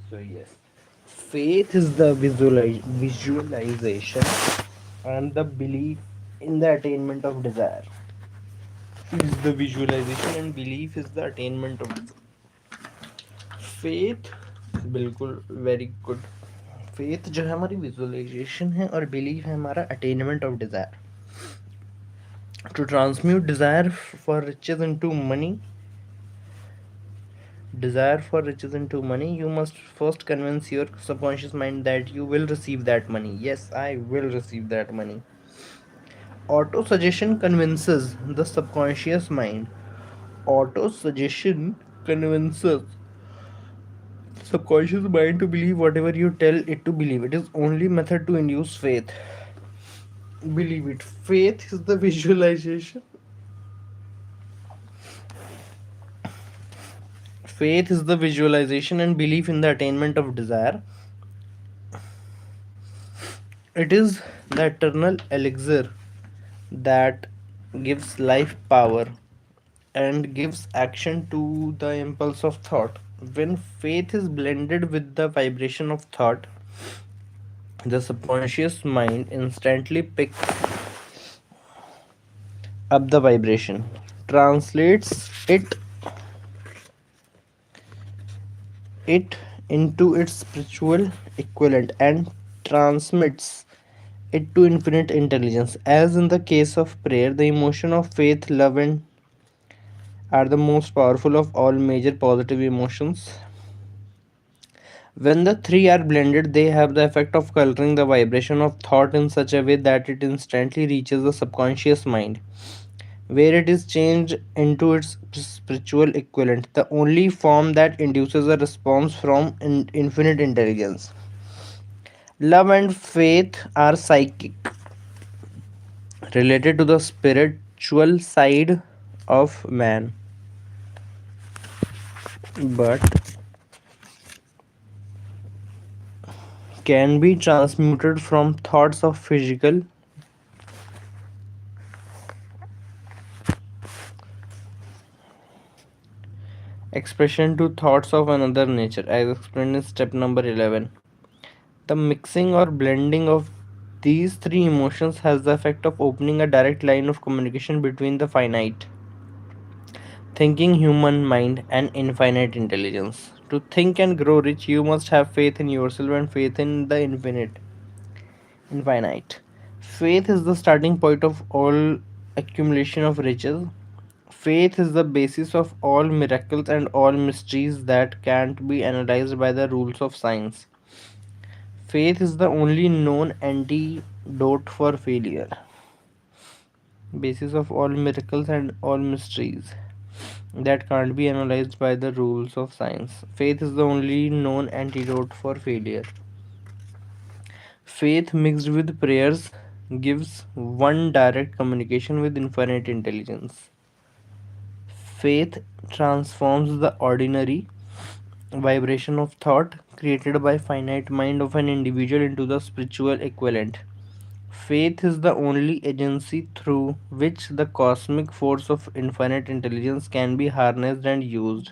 So yes, faith is the visualization and the belief in the attainment of desire. Is the visualization and belief is the attainment of desire. Faith बिल्कुल very good. Faith जो है हमारी visualization है और belief है हमारा attainment of desire. To transmute desire for riches into money, desire for riches into money, you must first convince your subconscious mind that you will receive that money. Yes, I will receive that money. Auto suggestion convinces the subconscious mind. Auto suggestion convinces subconscious mind to believe whatever you tell it to believe. It is only method to induce faith. Believe it. Faith is the visualization. Faith is the visualization and belief in the attainment of desire. It is the eternal elixir that gives life power and gives action to the impulse of thought. When faith is blended with the vibration of thought, the subconscious mind instantly picks up the vibration, translates it into its spiritual equivalent, and transmits it to infinite intelligence. As in the case of prayer, the emotion of faith, love, and are the most powerful of all major positive emotions. When the three are blended, they have the effect of coloring the vibration of thought in such a way that it instantly reaches the subconscious mind, where it is changed into its spiritual equivalent, the only form that induces a response from infinite intelligence. Love and faith are psychic, related to the spiritual side of man, but can be transmuted from thoughts of physical expression to thoughts of another nature, as explained in step number 11. The mixing or blending of these three emotions has the effect of opening a direct line of communication between the finite, thinking human mind and infinite intelligence. To think and grow rich, you must have faith in yourself and faith in the infinite. Faith is the starting point of all accumulation of riches. Faith is the basis of all miracles and all mysteries that can't be analyzed by the rules of science. Faith is the only known antidote for failure. Basis of all miracles and all mysteries that can't be analyzed by the rules of science. Faith is the only known antidote for failure. Faith mixed with prayers gives one direct communication with infinite intelligence. Faith transforms the ordinary vibration of thought created by finite mind of an individual into the spiritual equivalent. Faith is the only agency through which the cosmic force of infinite intelligence can be harnessed and used.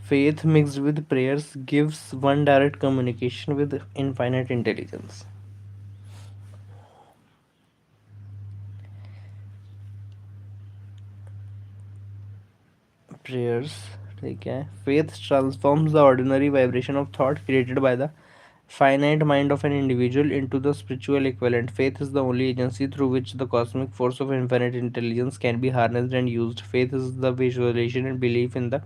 Faith mixed with prayers gives one direct communication with infinite intelligence. Prayers, ठीक है. Faith transforms the ordinary vibration of thought created by the finite mind of an individual into the spiritual equivalent. Faith is the only agency through which the cosmic force of infinite intelligence can be harnessed and used. Faith is the visualization and belief in the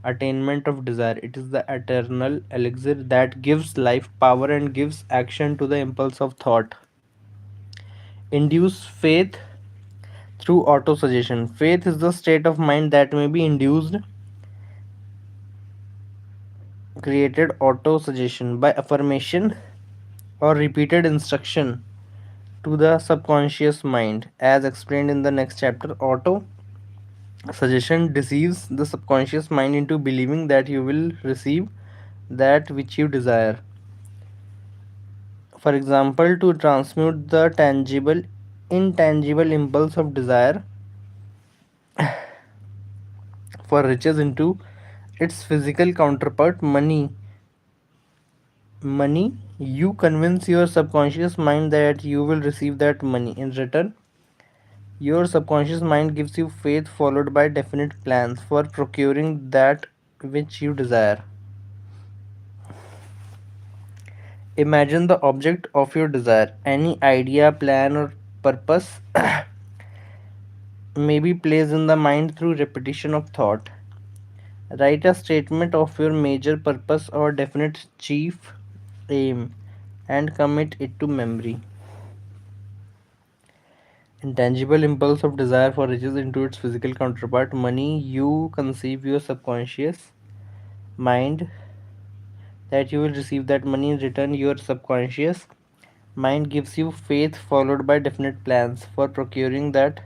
attainment of desire. It is the eternal elixir that gives life power and gives action to the impulse of thought. Induce faith through autosuggestion. Faith is the state of mind that may be induced, created autosuggestion by affirmation or repeated instruction to the subconscious mind. As explained in the next chapter, auto suggestion deceives the subconscious mind into believing that you will receive that which you desire. For example, to transmute the tangible intangible impulse of desire, for riches into its physical counterpart, money. You convince your subconscious mind that you will receive that money in return. Your subconscious mind gives you faith followed by definite plans for procuring that which you desire. Imagine the object of your desire. Any idea, plan, or purpose may be placed in the mind through repetition of thought. Write a statement of your major purpose or definite chief aim and commit it to memory. Intangible impulse of desire for riches into its physical counterpart, money. You conceive your subconscious mind that you will receive that money in return. Your subconscious mind gives you faith followed by definite plans for procuring that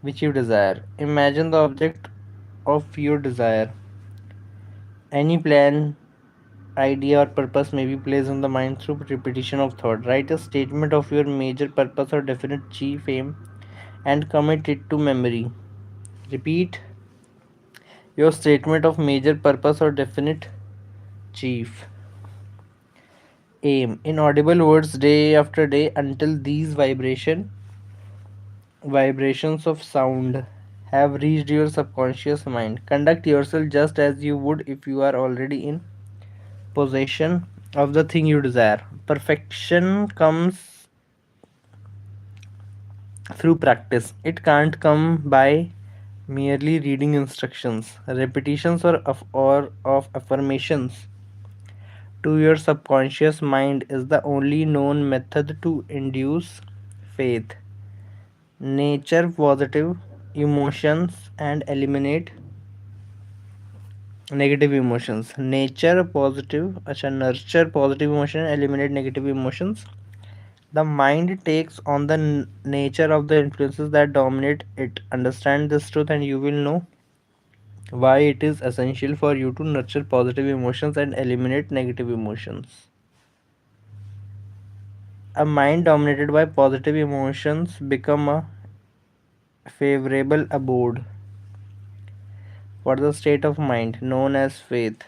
which you desire. Imagine the object of your desire. Any plan, idea, or purpose may be placed in the mind through repetition of thought. Write a statement of your major purpose or definite chief aim and commit it to memory. Repeat your statement of major purpose or definite chief aim in audible words day after day until these vibrations of sound have reached your subconscious mind. Conduct yourself just as you would if you are already in possession of the thing you desire. Perfection comes through practice. It can't come by merely reading instructions. Repetitions or of affirmations to your subconscious mind is the only known method to induce faith, nature positive emotions and eliminate negative emotions. Nature positive, acha, nurture positive emotion, eliminate negative emotions. The mind takes on the nature of the influences that dominate it. Understand this truth, and you will know why it is essential for you to nurture positive emotions and eliminate negative emotions. A mind dominated by positive emotions become a favorable abode for the state of mind known as faith.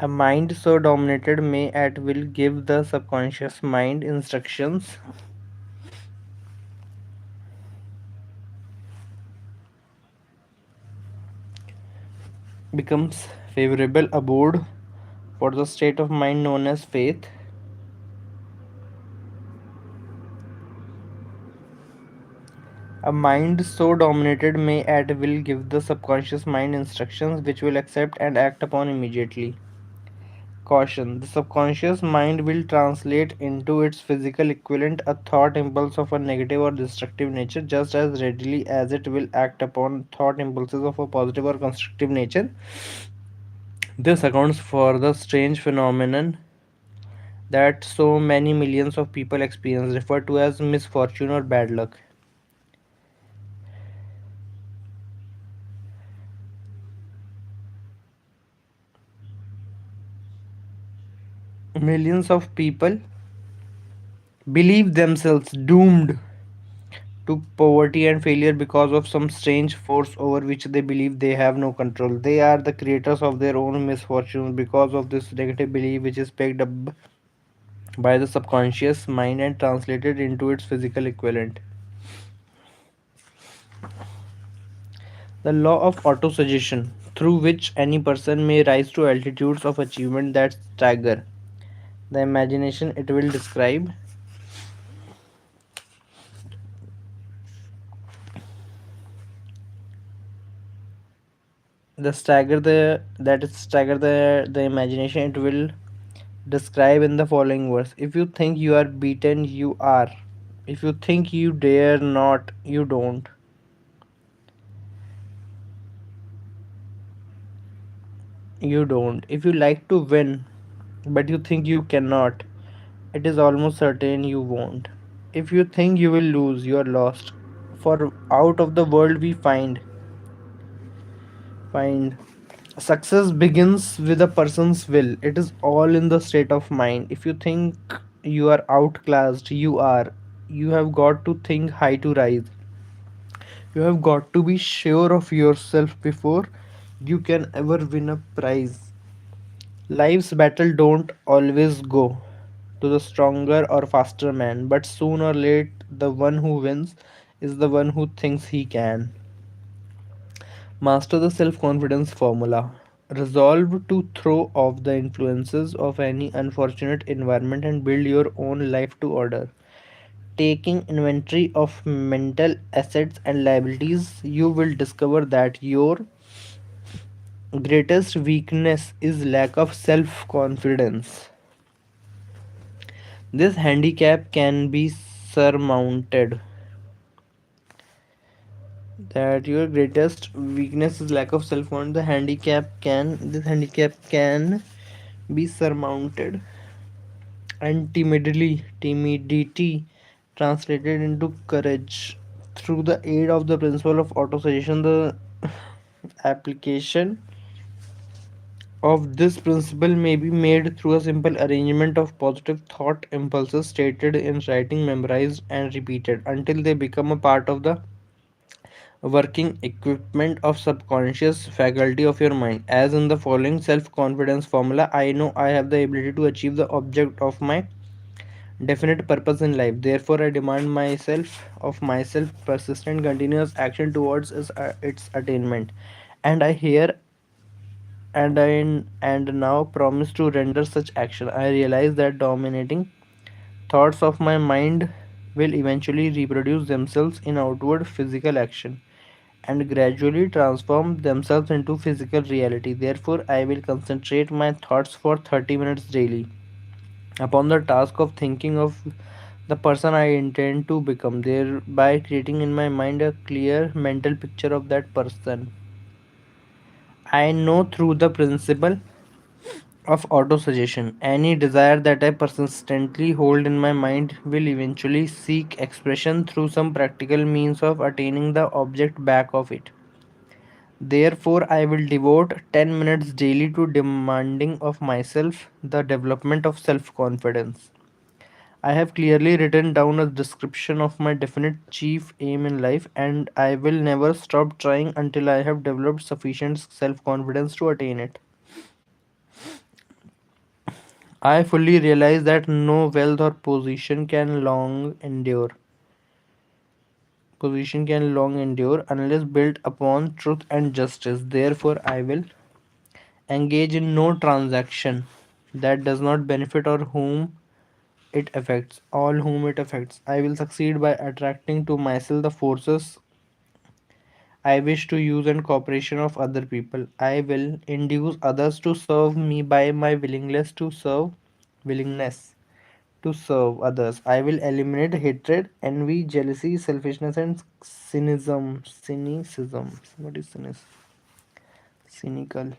A mind so dominated may at will give the subconscious mind instructions, becomes favorable abode for the state of mind known as faith. A mind so dominated may at will give the subconscious mind instructions which will accept and act upon immediately. Caution: the subconscious mind will translate into its physical equivalent a thought impulse of a negative or destructive nature just as readily as it will act upon thought impulses of a positive or constructive nature. This accounts for the strange phenomenon that so many millions of people experience, referred to as misfortune or bad luck. Millions of people believe themselves doomed to poverty and failure because of some strange force over which they believe they have no control. They are the creators of their own misfortunes because of this negative belief, which is picked up by the subconscious mind and translated into its physical equivalent. The law of autosuggestion, through which any person may rise to altitudes of achievement that stagger the imagination, it will describe the stagger the that is stagger the imagination. It will describe in the following verse: if you think you are beaten, you are. If you think you dare not, you don't. You don't. If you like to win, but you think you cannot, it is almost certain you won't. If you think you will lose, you are lost. For out of the world we find success begins with a person's will. It is all in the state of mind. If you think you are outclassed, you are. You have got to think high to rise. You have got to be sure of yourself before you can ever win a prize. Life's battle don't always go to the stronger or faster man, but soon or late the one who wins is the one who thinks he can. Master the self-confidence formula. Resolve to throw off the influences of any unfortunate environment and build your own life to order. Taking inventory of mental assets and liabilities, you will discover that your greatest weakness is lack of self confidence. This handicap can be surmounted. That your greatest weakness is lack of self confidence. The handicap can be surmounted and timidity translated into courage through the aid of the principle of auto suggestion. The application of this principle may be made through a simple arrangement of positive thought impulses stated in writing, memorized, and repeated until they become a part of the working equipment of subconscious faculty of your mind. As in the following self confidence formula, I know I have the ability to achieve the object of my definite purpose in life. Therefore, I demand myself persistent, continuous action towards its attainment. And I here and now promise to render such action. I realize that dominating thoughts of my mind will eventually reproduce themselves in outward physical action and gradually transform themselves into physical reality. Therefore, I will concentrate my thoughts for 30 minutes daily upon the task of thinking of the person I intend to become, thereby creating in my mind a clear mental picture of that person. I know through the principle of autosuggestion, any desire that I persistently hold in my mind will eventually seek expression through some practical means of attaining the object back of it. Therefore, I will devote 10 minutes daily to demanding of myself the development of self confidence. I have clearly written down a description of my definite chief aim in life, and I will never stop trying until I have developed sufficient self confidence to attain it. I fully realize that no wealth or position can long endure unless built upon truth and justice. Therefore, I will engage in no transaction that does not benefit or whom it affects. I will succeed by attracting to myself the forces I wish to use and cooperation of other people. I will induce others to serve me by my willingness to serve others. I will eliminate hatred, envy, jealousy, selfishness, and cynicism. What is cynicism? Cynical.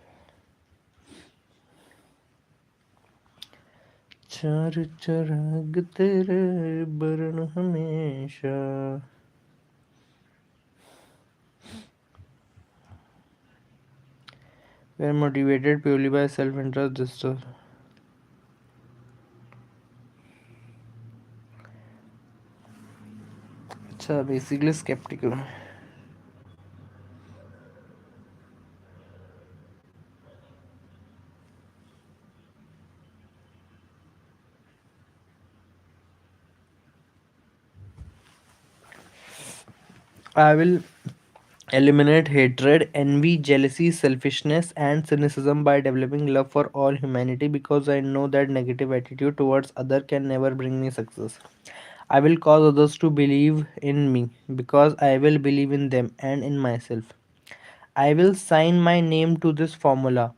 चार चराग तेरे बरन हमेशा. We are motivated purely by self-interest. अच्छा, basically skeptical. I will eliminate hatred, envy, jealousy, selfishness, and cynicism by developing love for all humanity because I know that negative attitude towards other can never bring me success. I will cause others to believe in me because I will believe in them and in myself. I will sign my name to this formula,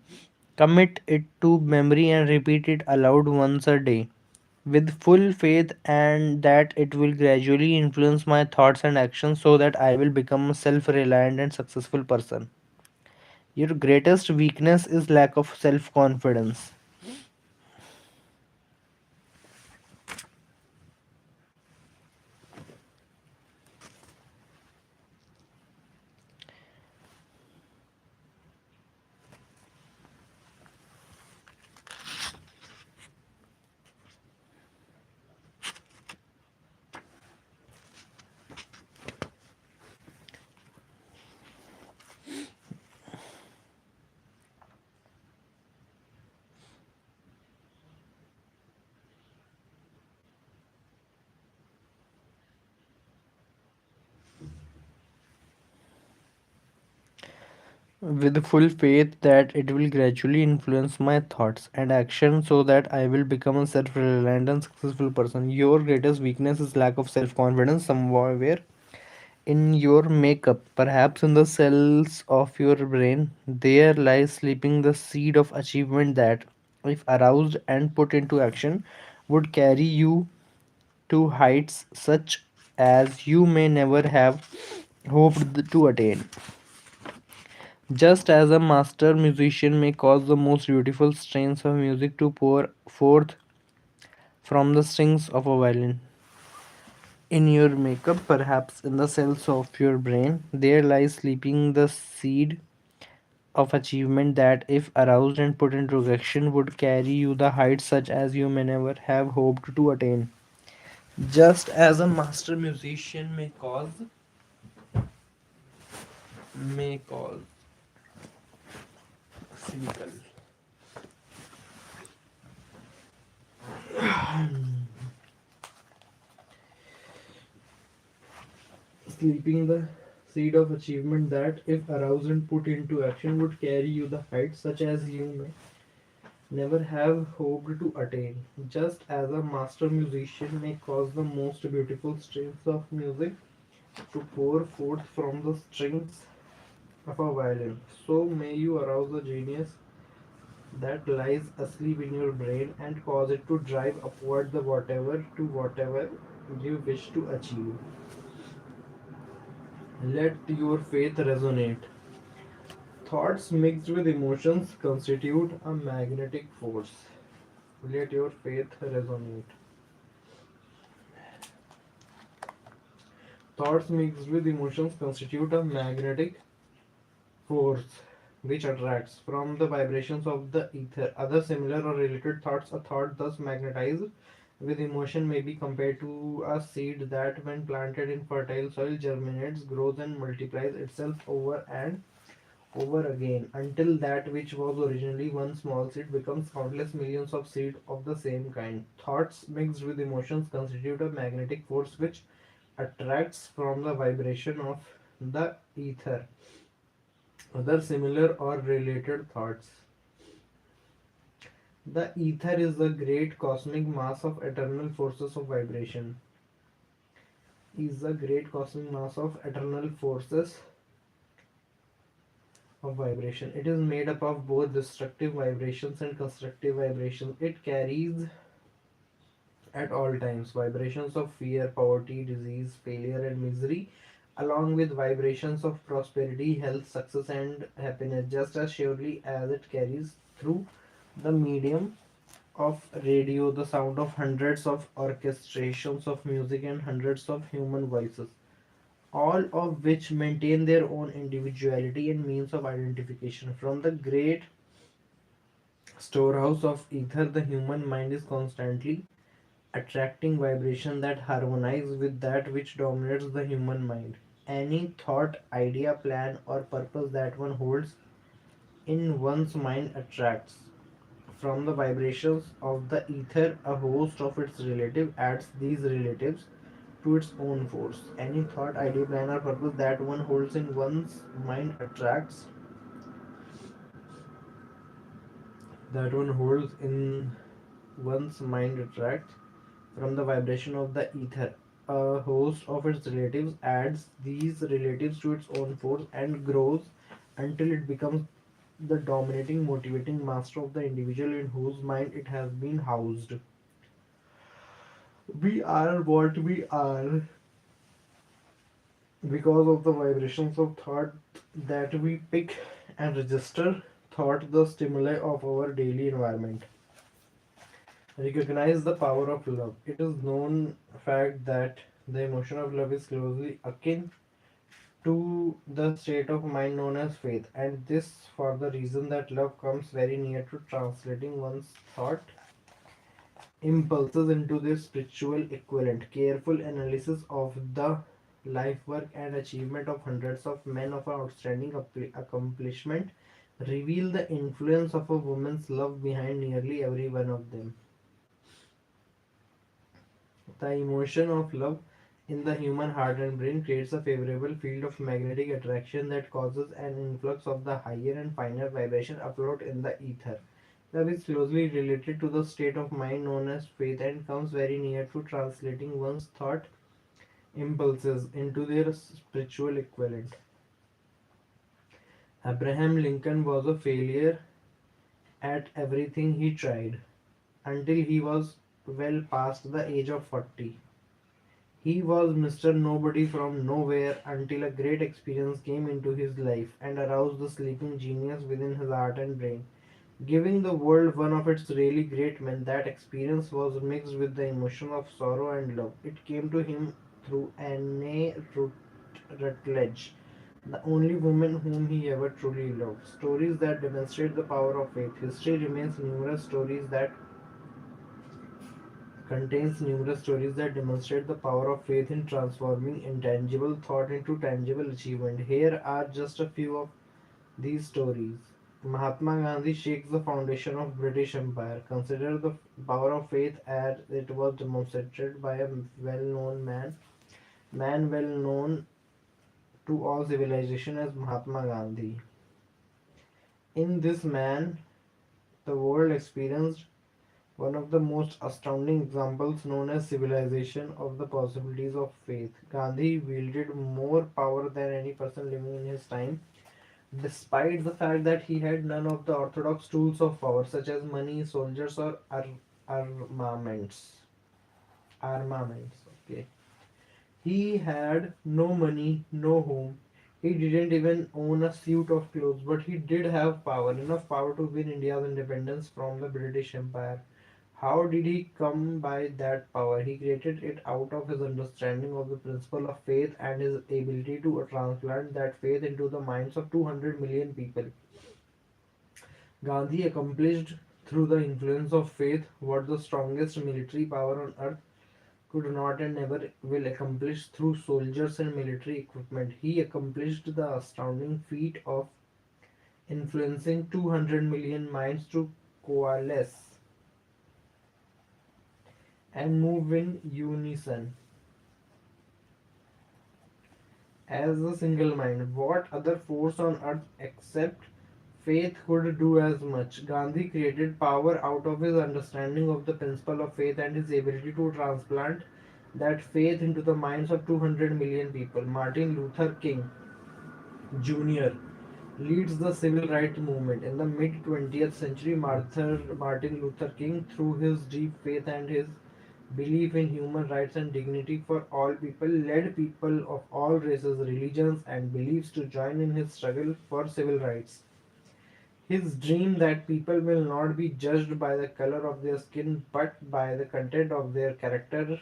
commit it to memory, and repeat it aloud once a day with full faith and that it will gradually influence my thoughts and actions so that I will become a self-reliant and successful person. Your greatest weakness is lack of self-confidence. with full faith that it will gradually influence my thoughts and actions so that I will become a self reliant and successful person. Your greatest weakness is lack of self confidence somewhere in your makeup, perhaps in the cells of your brain. There lies sleeping the seed of achievement that, if aroused and put into action, would carry you to heights such as you may never have hoped to attain. Just as a master musician may cause the most beautiful strains of music to pour forth from the strings of a violin. In your makeup, perhaps in the cells of your brain, there lies sleeping the seed of achievement that, if aroused and put into action, would carry you the heights such as you may never have hoped to attain. Just as a master musician may cause cynical. Sleeping the seed of achievement that, if aroused and put into action, would carry you the heights such as you may never have hoped to attain. Just as a master musician may cause the most beautiful strains of music to pour forth from the strings of a violin, so may you arouse the genius that lies asleep in your brain and cause it to drive upward the whatever you wish to achieve. Let your faith resonate. Thoughts mixed with emotions constitute a magnetic force. Let your faith resonate. Thoughts mixed with emotions constitute a magnetic force which attracts from the vibrations of the ether. Other similar or related thoughts, a thought thus magnetized with emotion may be compared to a seed that, when planted in fertile soil, germinates, grows, and multiplies itself over again until that which was originally one small seed becomes countless millions of seeds of the same kind. Thoughts mixed with emotions constitute a magnetic force which attracts from the vibration of the ether. Other similar or related thoughts. The ether is the great cosmic mass of eternal forces of vibration. Is the great cosmic mass of eternal forces of vibration. It is made up of both destructive vibrations and constructive vibrations. It carries at all times vibrations of fear, poverty, disease, failure, and misery, along with vibrations of prosperity, health, success, and happiness, just as surely as it carries through the medium of radio the sound of hundreds of orchestrations of music and hundreds of human voices, all of which maintain their own individuality and means of identification. From the great storehouse of ether, the human mind is constantly attracting vibration that harmonize with that which dominates the human mind. Any thought, idea, plan, or purpose that one holds in one's mind attracts. From the vibrations of the ether, a host of its relatives adds these relatives to its own force. Any thought, idea, plan, or purpose that one holds in one's mind attracts that one holds in one's mind attracts from the vibration of the ether. A host of its relatives adds these relatives to its own force and grows until it becomes the dominating, motivating master of the individual in whose mind it has been housed. We are what we are because of the vibrations of thought that we pick and register. Thought, the stimuli of our daily environment. Recognize the power of love. It is known fact that the emotion of love is closely akin to the state of mind known as faith, and this for the reason that love comes very near to translating one's thought impulses into their spiritual equivalent. Careful analysis of the life work and achievement of hundreds of men of outstanding accomplishment reveal the influence of a woman's love behind nearly every one of them. The emotion of love in the human heart and brain creates a favorable field of magnetic attraction that causes an influx of the higher and finer vibration afloat in the ether. Love is closely related to the state of mind known as faith and comes very near to translating one's thought impulses into their spiritual equivalent. Abraham Lincoln was a failure at everything he tried until he was well past the age of 40. He was Mr. Nobody from nowhere until a great experience came into his life and aroused the sleeping genius within his heart and brain, giving the world one of its really great men. That experience was mixed with the emotion of sorrow and love. It came to him through Anne Rutledge, the only woman whom he ever truly loved. Stories that demonstrate the power of faith. History remains numerous stories that contains numerous stories that demonstrate the power of faith in transforming intangible thought into tangible achievement. Here are just a few of these stories. Mahatma Gandhi shakes the foundation of British Empire. Consider the power of faith as it was demonstrated by a well-known man well known to all civilization as Mahatma Gandhi. In this man, the world experienced one of the most astounding examples known as civilization of the possibilities of faith. Gandhi wielded more power than any person living in his time, despite the fact that he had none of the orthodox tools of power such as money, soldiers, or armaments. Armaments. Okay. He had no money, no home. He didn't even own a suit of clothes, but he did have power, enough power to win India's independence from the British Empire. How did he come by that power? He created it out of his understanding of the principle of faith and his ability to transplant that faith into the minds of 200 million people. Gandhi accomplished through the influence of faith what the strongest military power on earth could not and never will accomplish through soldiers and military equipment. He accomplished the astounding feat of influencing 200 million minds to coalesce and move in unison as a single mind. What other force on earth except faith could do as much? Gandhi created power out of his understanding of the principle of faith and his ability to transplant that faith into the minds of 200 million people. Martin Luther King Jr. leads the civil rights movement. In the mid 20th century, Martin Luther King, through his deep faith and his belief in human rights and dignity for all people, led people of all races, religions, and beliefs to join in his struggle for civil rights. His dream that people will not be judged by the color of their skin but by the content of their character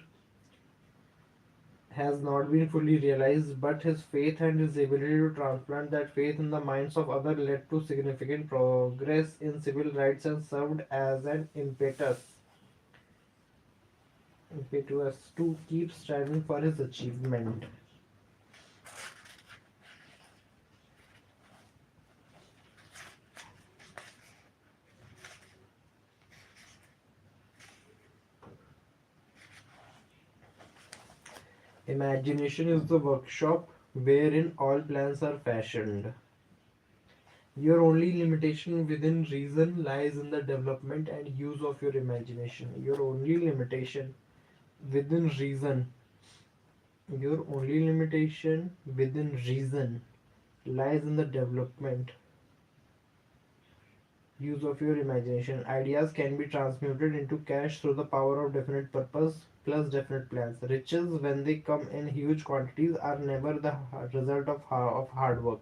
has not been fully realized, but his faith and his ability to transplant that faith in the minds of others led to significant progress in civil rights and served as an impetus to keep striving for his achievement. Imagination is the workshop wherein all plans are fashioned. Your only limitation within reason lies in the development and use of your imagination. Within reason, your only limitation within reason lies in the development use of your imagination. Ideas can be transmuted into cash through the power of definite purpose plus definite plans. Riches, when they come in huge quantities, are never the result of hard work.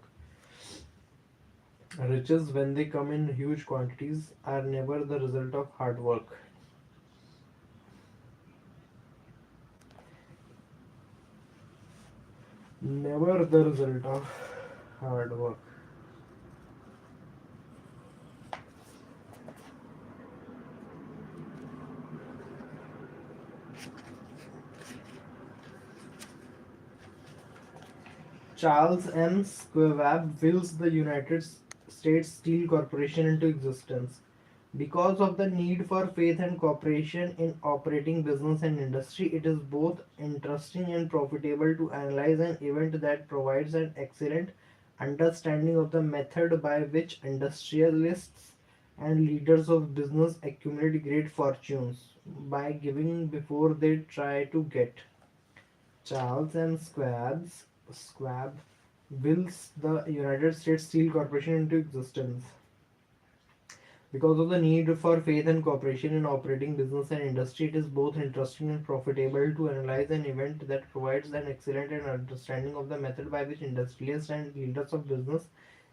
Riches, when they come in huge quantities, are never the result of hard work. Never the result of hard work. Charles M. Schwab wills the United States Steel Corporation into existence. Because of the need for faith and cooperation in operating business and industry, it is both interesting and profitable to analyze an event that provides an excellent understanding of the method by which industrialists and leaders of business accumulate great fortunes by giving before they try to get. Charles M. Schwab wills the United States Steel Corporation into existence. Because of the need for faith and cooperation in operating business and industry, it is both interesting and profitable to analyze an event that provides an excellent and understanding of the method by which industrialists and leaders of business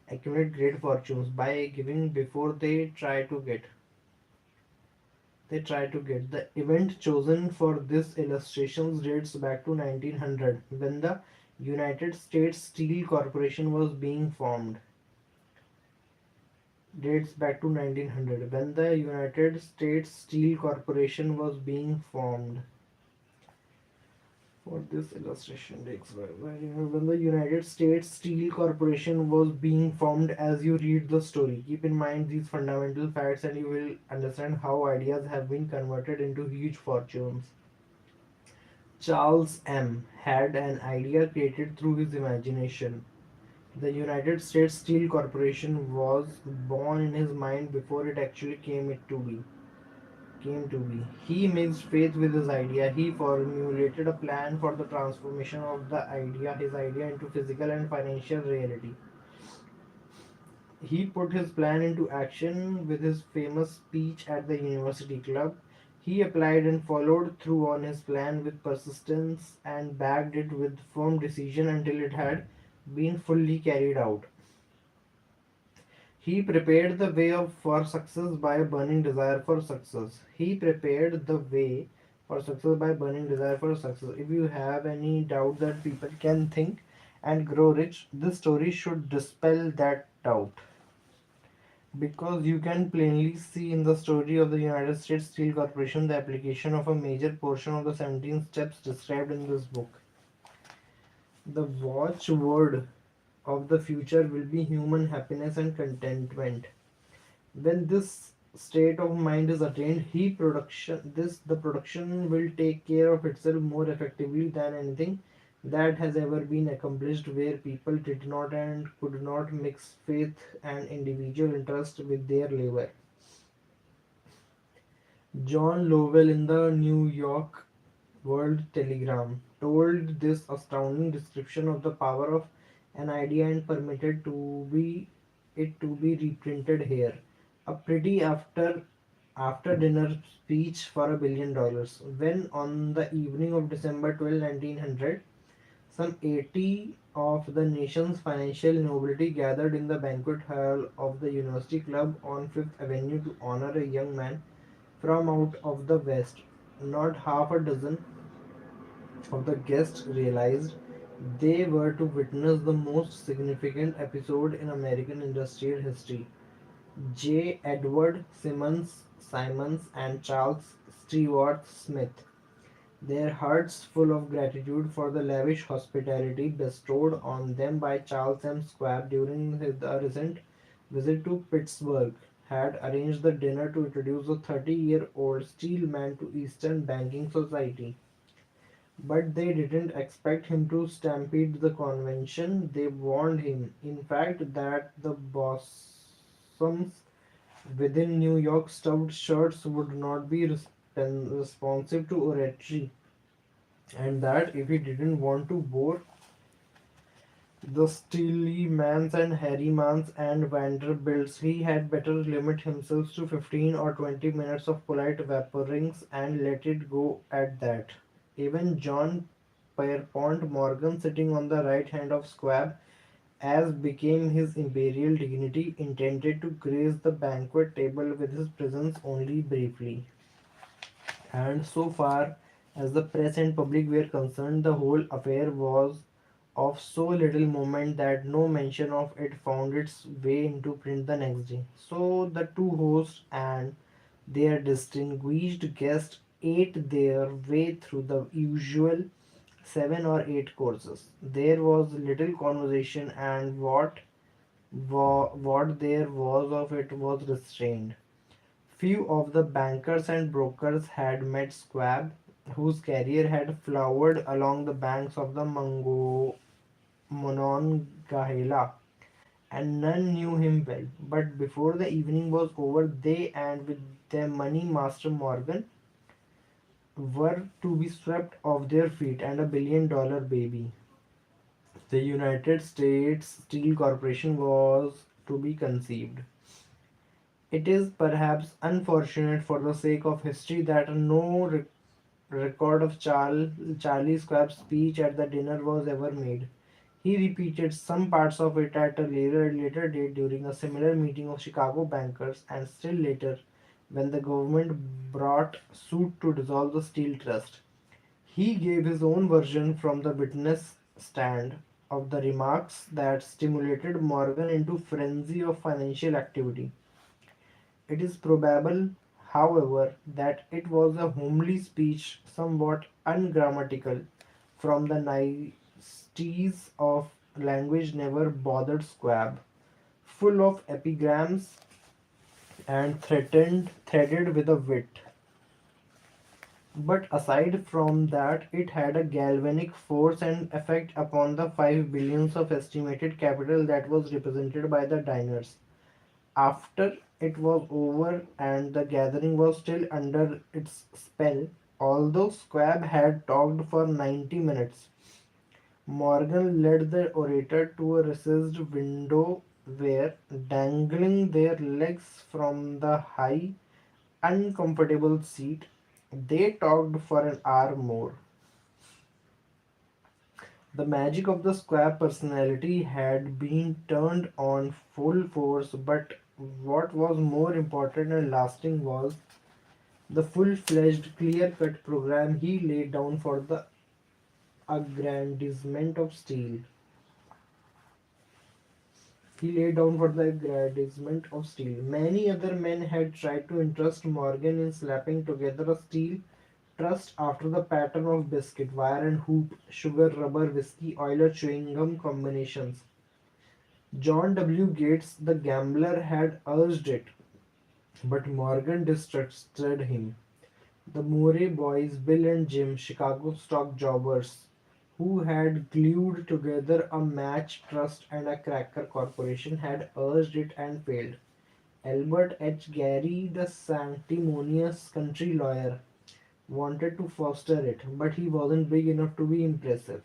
accumulate great fortunes by giving before they try to get. The event chosen for this illustration dates back to 1900 when the United States Steel Corporation was being formed. Dates back to 1900 when the United States Steel Corporation was being formed. For this illustration, takes when the United States Steel Corporation was being formed. As you read the story, keep in mind these fundamental facts and you will understand how ideas have been converted into huge fortunes. Charles M. had an idea created through his imagination. The United States Steel Corporation was born in his mind before it actually came to be. He mixed faith with his idea. He formulated a plan for the transformation of his idea into physical and financial reality. He put his plan into action with his famous speech at the University Club. He applied and followed through on his plan with persistence and backed it with firm decision until it had been fully carried out. He prepared the way for success by a burning desire for success. He prepared the way for success by burning desire for success. If you have any doubt that people can think and grow rich, this story should dispel that doubt. Because you can plainly see in the story of the United States Steel Corporation the application of a major portion of the 17 steps described in this book. The watchword of the future will be human happiness and contentment. When this state of mind is attained, the production will take care of itself more effectively than anything that has ever been accomplished, where people did not and could not mix faith and individual interest with their labor. John Lowell in the New York World Telegram told this astounding description of the power of an idea and permitted it to be reprinted here. A pretty after dinner speech for $1 billion. When on the evening of December 12, 1900, some 80 of the nation's financial nobility gathered in the banquet hall of the University Club on Fifth Avenue to honor a young man from out of the West, not half a dozen of the guests realized they were to witness the most significant episode in American industrial history. J. Edward Simons and Charles Stewart Smith, their hearts full of gratitude for the lavish hospitality bestowed on them by Charles M. Schwab during the recent visit to Pittsburgh, had arranged the dinner to introduce the 30-year-old steel man to Eastern banking society. But they didn't expect him to stampede the convention. They warned him, in fact, that the bosoms within New York stuffed shirts would not be responsive to oratory, and that if he didn't want to bore the Steelymans and Harrymans and Vanderbilts, he had better limit himself to 15 or 20 minutes of polite vaporings and let it go at that. Even John Pierpont Morgan, sitting on the right hand of Squab, as became his imperial dignity, intended to grace the banquet table with his presence only briefly. And so far as the press and public were concerned, the whole affair was of so little moment that no mention of it found its way into print the next day. So the two hosts and their distinguished guest ate their way through the usual 7 or 8 courses. There was little conversation, and what there was of it was restrained. Few of the bankers and brokers had met Squab, whose career had flowered along the banks of the Monongahela, and none knew him well. But before the evening was over, they and with their money master Morgan were to be swept off their feet, and $1 billion baby, the United States Steel Corporation, was to be conceived. It is perhaps unfortunate for the sake of history that no record of Charlie Squab's speech at the dinner was ever made. He repeated some parts of it at a later date during a similar meeting of Chicago bankers, and still later when the government brought suit to dissolve the Steel Trust. He gave his own version from the witness stand of the remarks that stimulated Morgan into frenzy of financial activity. It is probable, however, that it was a homely speech, somewhat ungrammatical, from the niceties of language never bothered Squab, full of epigrams and threaded with a wit. But aside from that, it had a galvanic force and effect upon the 5 billions of estimated capital that was represented by the diners. After it was over and the gathering was still under its spell, although Squab had talked for 90 minutes, Morgan led the orator to a recessed window where, dangling their legs from the high, uncomfortable seat, they talked for an hour more. The magic of the Squab personality had been turned on full force, but what was more important and lasting was the full-fledged, clear-cut program aggrandizement of steel. He laid down for the aggrandizement of steel. Many other men had tried to interest Morgan in slapping together a steel trust after the pattern of biscuit, wire and hoop, sugar, rubber, whiskey, oil or chewing gum combinations. John W. Gates, the gambler, had urged it, but Morgan distrusted him. The Murray boys, Bill and Jim, Chicago stock jobbers, who had glued together a match trust and a cracker corporation, had urged it and failed. Albert H. Gary, the sanctimonious country lawyer, wanted to foster it, but he wasn't big enough to be impressive.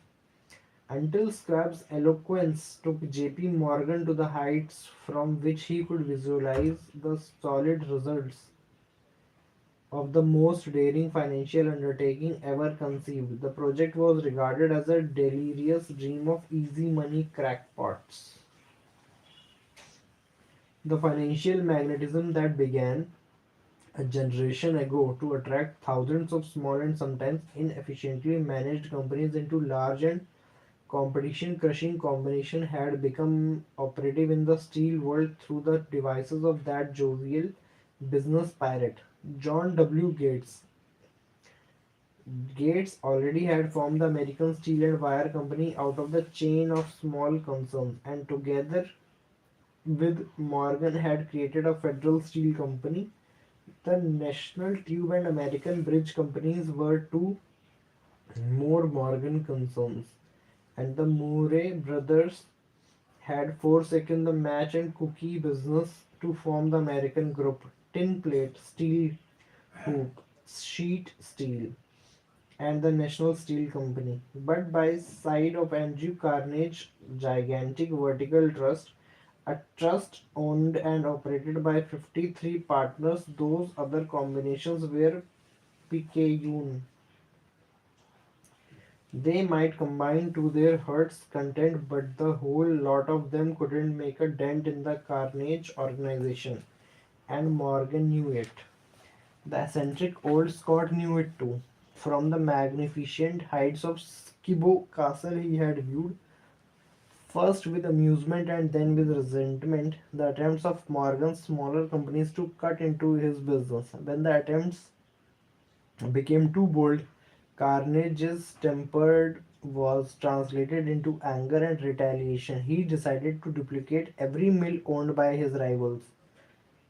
Until Scrapp's eloquence took J.P. Morgan to the heights from which he could visualize the solid results of the most daring financial undertaking ever conceived. The project was regarded as a delirious dream of easy money crackpots. The financial magnetism that began a generation ago to attract thousands of small and sometimes inefficiently managed companies into large and competition crushing combination had become operative in the steel world through the devices of that jovial business pirate, John W. Gates. Gates already had formed the American Steel and Wire Company out of the chain of small concerns, and together with Morgan had created a federal steel company. The National Tube and American Bridge Companies were two more Morgan concerns, and the Murray brothers had forsaken the match and cookie business to form the American group, tin plate, steel hoop, sheet steel, and the National Steel Company. But by side of Andrew Carnegie, gigantic vertical trust, a trust owned and operated by 53 partners, those other combinations were picayune. They might combine to their heart's content, but the whole lot of them couldn't make a dent in the Carnage organization, and Morgan knew it. The eccentric old Scot knew it too. From the magnificent heights of Skibo Castle he had viewed, first with amusement and then with resentment, the attempts of Morgan's smaller companies to cut into his business. When the attempts became too bold, Carnage's temper was translated into anger and retaliation. He decided to duplicate every mill owned by his rivals.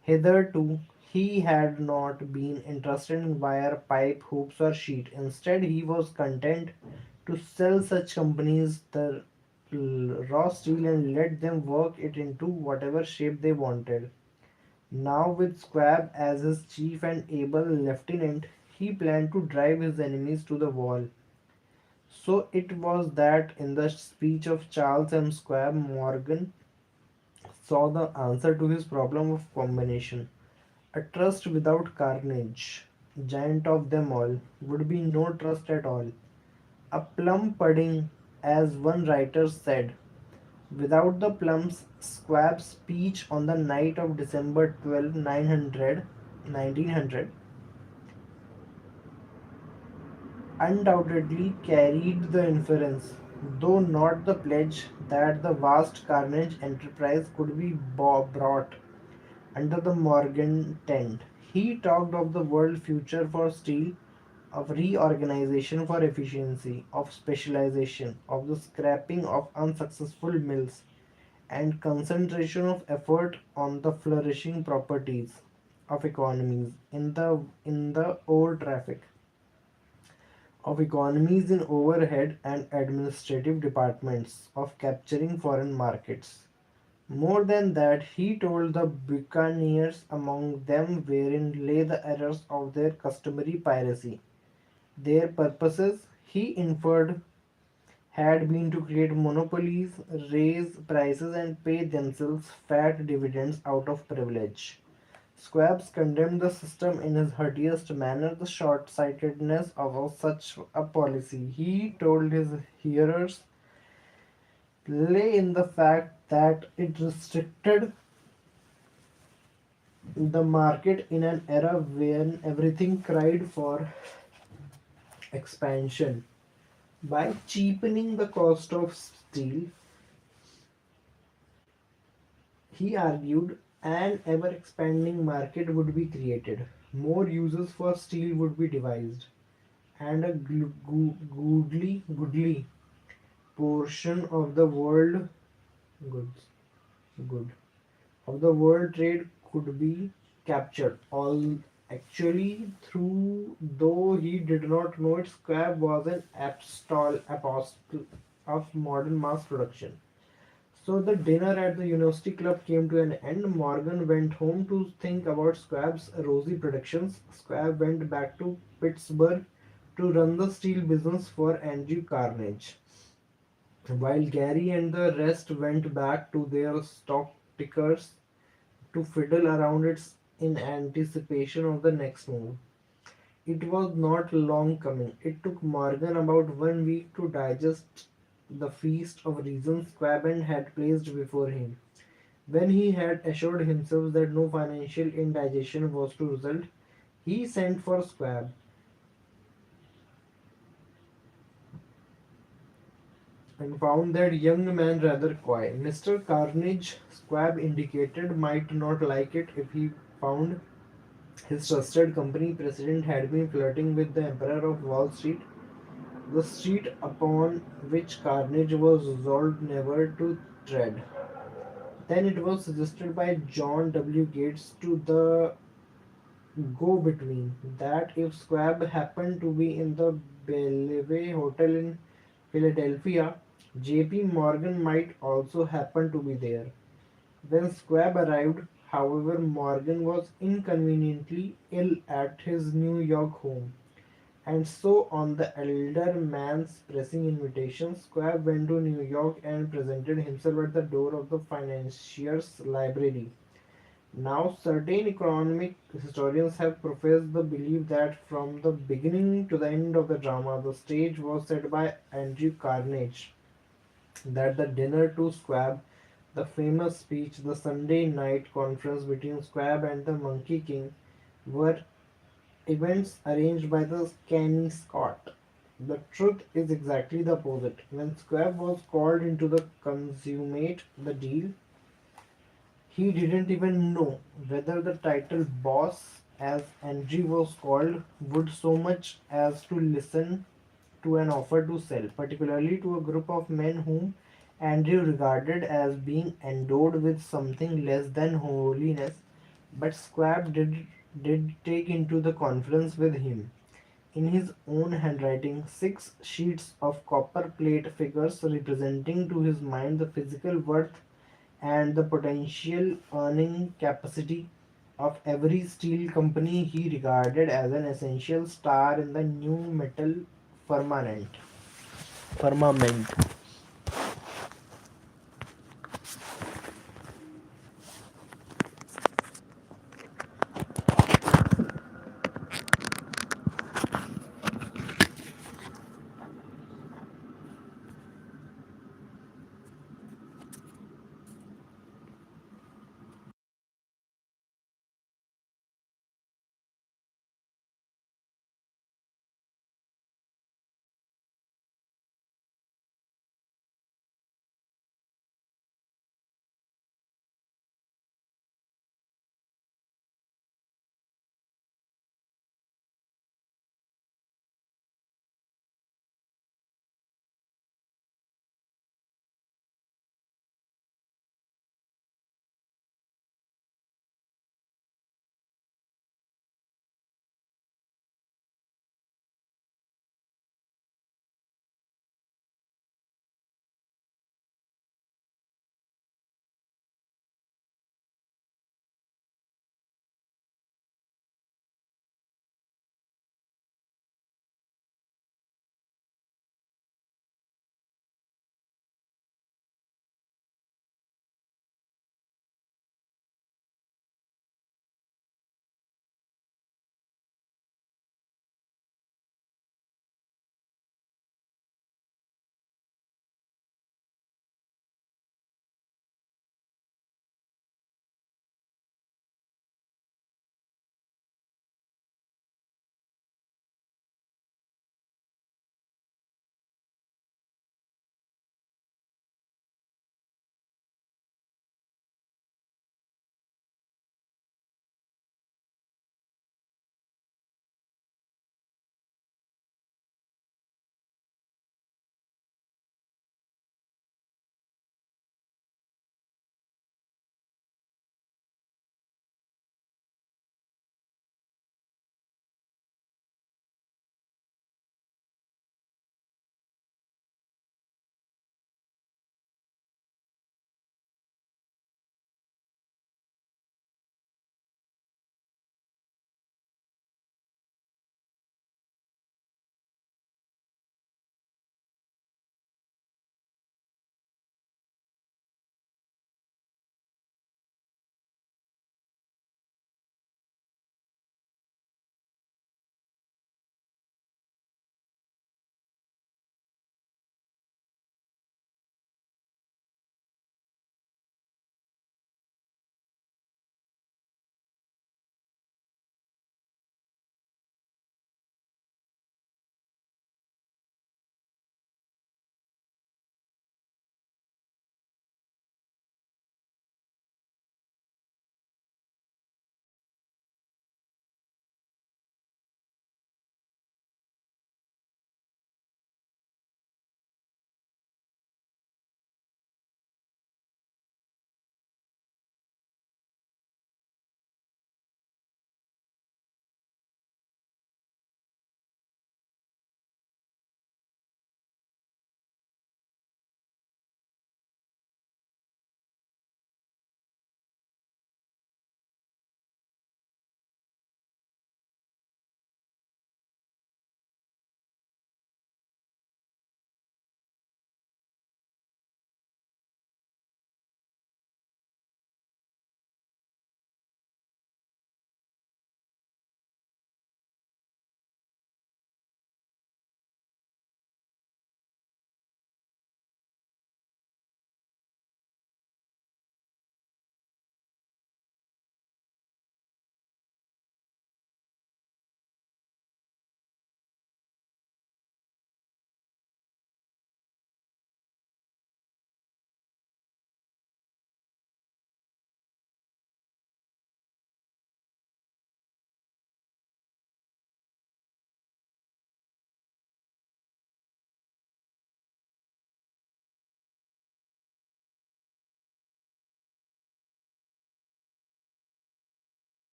Hitherto, He had not been interested in wire, pipe, hoops, or sheet. Instead, he was content to sell such companies the raw steel and let them work it into whatever shape they wanted. Now, with Squab as his chief and able lieutenant, he planned to drive his enemies to the wall. So it was that in the speech of Charles M. Squab, Morgan saw the answer to his problem of combination. A trust without carnage, giant of them all, would be no trust at all. A plum pudding, as one writer said. Without the plums, Squab's speech on the night of December 12, 1900, undoubtedly carried the inference, though not the pledge, that the vast carnage enterprise could be brought under the Morgan tent. He talked of the world future for steel, of reorganization for efficiency, of specialization, of the scrapping of unsuccessful mills, and concentration of effort on the flourishing properties of economies in the ore traffic, of economies in overhead and administrative departments, of capturing foreign markets. More than that, he told the buccaneers among them wherein lay the errors of their customary piracy. Their purposes, he inferred, had been to create monopolies, raise prices, and pay themselves fat dividends out of privilege. Squabs condemned the system in his heartiest manner, the short sightedness of such a policy. He told his hearers lay in the fact that it restricted the market in an era when everything cried for expansion. By cheapening the cost of steel, he argued an ever expanding market would be created, more uses for steel would be devised, and a goodly portion of the world goods good of the world trade could be captured. All actually through though he did not know it, Squab was an apostle of modern mass production. So the dinner at the University Club came to an end. Morgan went home to think about Squab's rosy predictions. Squab went back to Pittsburgh to run the steel business for Andrew Carnegie, while Gary and the rest went back to their stock tickers to fiddle around it in anticipation of the next move. It was not long coming. It took Morgan about 1 week to digest the feast of reasons Quaban had placed before him. When he had assured himself that no financial indigestion was to result, he sent for Squab and found that young man rather coy. Mr. Carnage, Squab indicated, might not like it if he found his trusted company president had been flirting with the Emperor of Wall Street, the street upon which Carnage was resolved never to tread. Then it was suggested by John W. Gates to the go between that if Squab happened to be in the Bellevue Hotel in Philadelphia, J.P. Morgan might also happen to be there. When Squab arrived, however, Morgan was inconveniently ill at his New York home. And so, on the elder man's pressing invitation, Squab went to New York and presented himself at the door of the financier's library. Now, certain economic historians have professed the belief that from the beginning to the end of the drama, the stage was set by Andrew Carnage, that the dinner to Squab, the famous speech, the Sunday night conference between Squab and the Monkey King were events arranged by the canny Scott. The truth is exactly the opposite. When Squab was called into the consummate the deal, he didn't even know whether the title boss, as Andrew was called, would so much as to listen to an offer to sell, particularly to a group of men whom Andrew regarded as being endowed with something less than holiness. But Squab did did take into the conference with him. In his own handwriting, 6 sheets of copper plate figures representing to his mind the physical worth and the potential earning capacity of every steel company he regarded as an essential star in the new metal firmament. Firmament.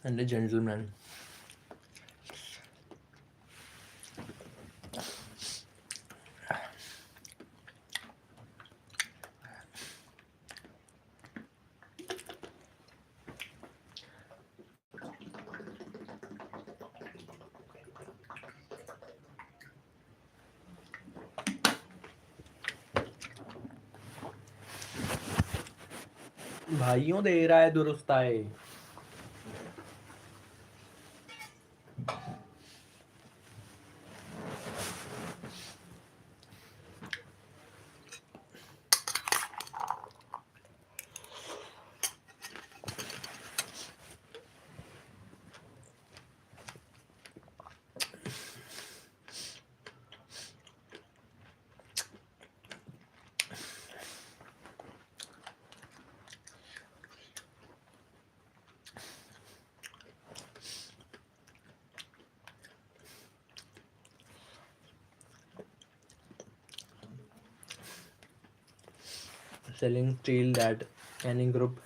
and a gentleman. भाइयों दे रहा है दुरुस्त आए. Selling steel that any group.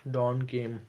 Dawn came.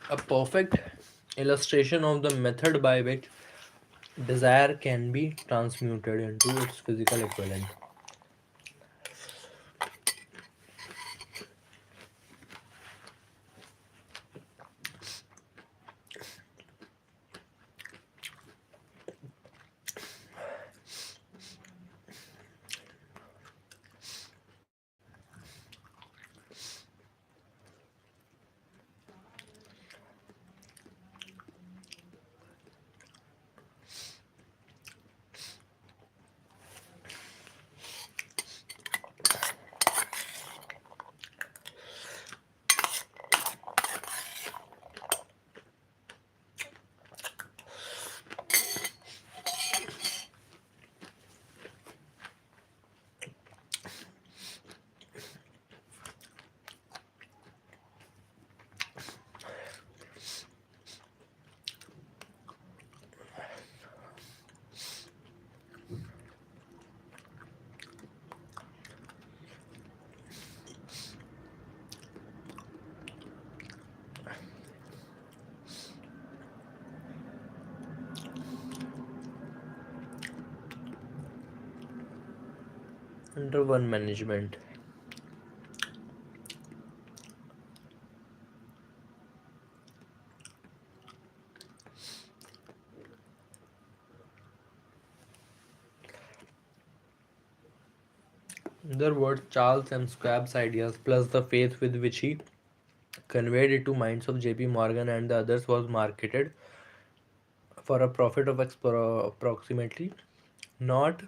A perfect illustration of the method by which desire can be transmuted into its physical equivalent. Under one management. Their words, Charles M. Schwab's ideas, plus the faith with which he conveyed it to minds of J.P. Morgan and the others, was marketed for a profit of approximately not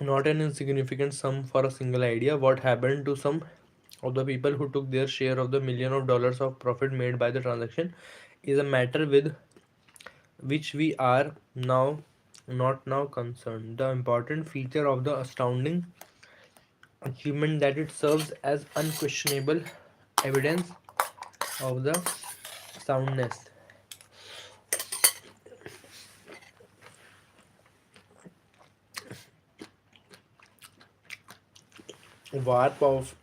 not an insignificant sum for a single idea. What happened to some of the people who took their share of the million of dollars of profit made by the transaction is a matter with which we are now not now concerned. The important feature of the astounding achievement that it serves as unquestionable evidence of the soundness, warp of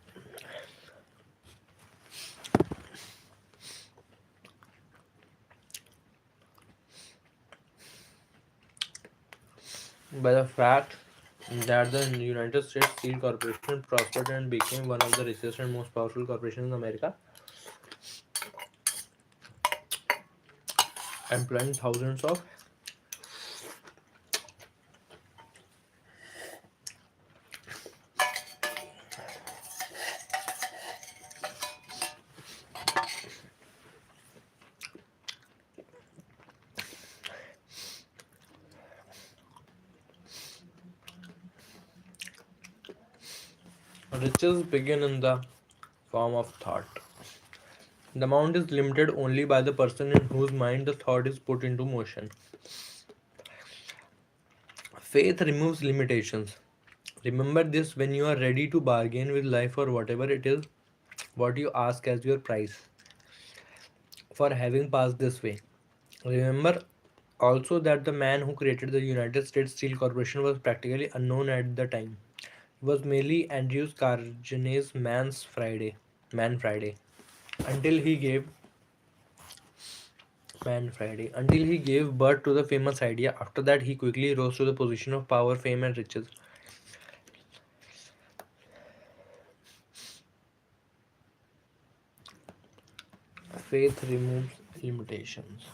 by the fact that the United States Steel Corporation prospered and became one of the richest and most powerful corporations in America, employing thousands of riches begin in the form of thought. The amount is limited only by the person in whose mind the thought is put into motion. Faith removes limitations. Remember this when you are ready to bargain with life for whatever it is what you ask as your price for having passed this way. Remember also that the man who created the United States Steel Corporation was practically unknown at the time. He was merely Andrews Carnegie's Man Friday, until he gave until he gave birth to the famous idea. After that, he quickly rose to the position of power, fame, and riches. Faith removes limitations.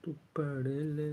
तू पढ़ ले